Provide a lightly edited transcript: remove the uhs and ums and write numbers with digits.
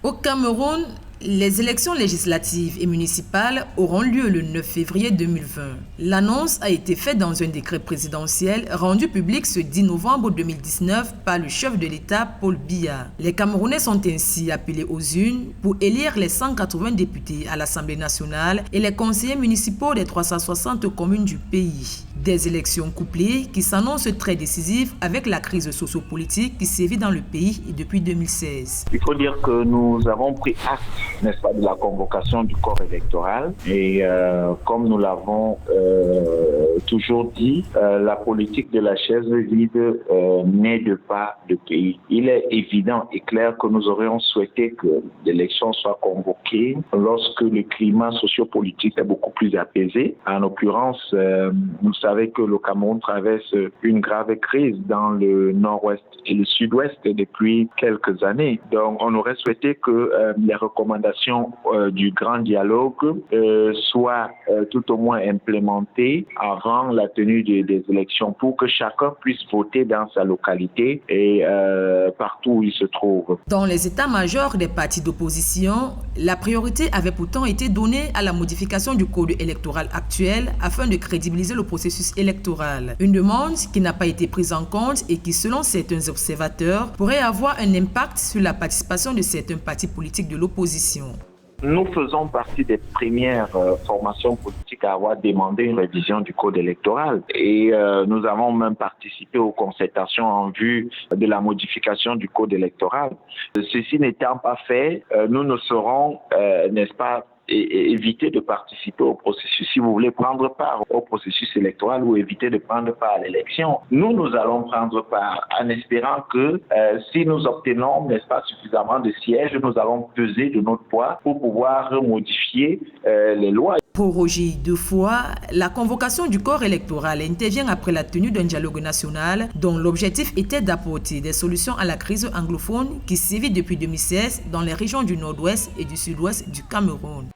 Au Cameroun, les élections législatives et municipales auront lieu le 9 février 2020. L'annonce a été faite dans un décret présidentiel rendu public ce 10 novembre 2019 par le chef de l'État, Paul Biya. Les Camerounais sont ainsi appelés aux urnes pour élire les 180 députés à l'Assemblée nationale et les conseillers municipaux des 360 communes du pays. Des élections couplées qui s'annoncent très décisives avec la crise sociopolitique qui sévit dans le pays depuis 2016. Il faut dire que nous avons pris acte, n'est-ce pas, de la convocation du corps électoral et comme nous l'avons toujours dit, la politique de la chaise vide n'aide pas le pays. Il est évident et clair que nous aurions souhaité que l'élection soit convoquée lorsque le climat sociopolitique est beaucoup plus apaisé. En l'occurrence, vous savez que le Cameroun traverse une grave crise dans le nord-ouest et le sud-ouest depuis quelques années. Donc, on aurait souhaité que les recommandations du grand dialogue soient tout au moins implémentées avant la tenue des élections pour que chacun puisse voter dans sa localité et partout où il se trouve. Dans les états-majors des partis d'opposition, la priorité avait pourtant été donnée à la modification du code électoral actuel afin de crédibiliser le processus électoral. Une demande qui n'a pas été prise en compte et qui, selon certains observateurs, pourrait avoir un impact sur la participation de certains partis politiques de l'opposition. Nous faisons partie des premières formations politiques à avoir demandé une révision du code électoral et nous avons même participé aux concertations en vue de la modification du code électoral. Ceci n'étant pas fait, nous ne serons, n'est-ce pas, et éviter de participer au processus. Si vous voulez prendre part au processus électoral ou éviter de prendre part à l'élection, nous allons prendre part en espérant que si nous obtenons, n'est-ce pas, suffisamment de sièges, nous allons peser de notre poids pour pouvoir modifier les lois. Prorogée 2 fois, la convocation du corps électoral intervient après la tenue d'un dialogue national dont l'objectif était d'apporter des solutions à la crise anglophone qui sévit depuis 2016 dans les régions du nord-ouest et du sud-ouest du Cameroun.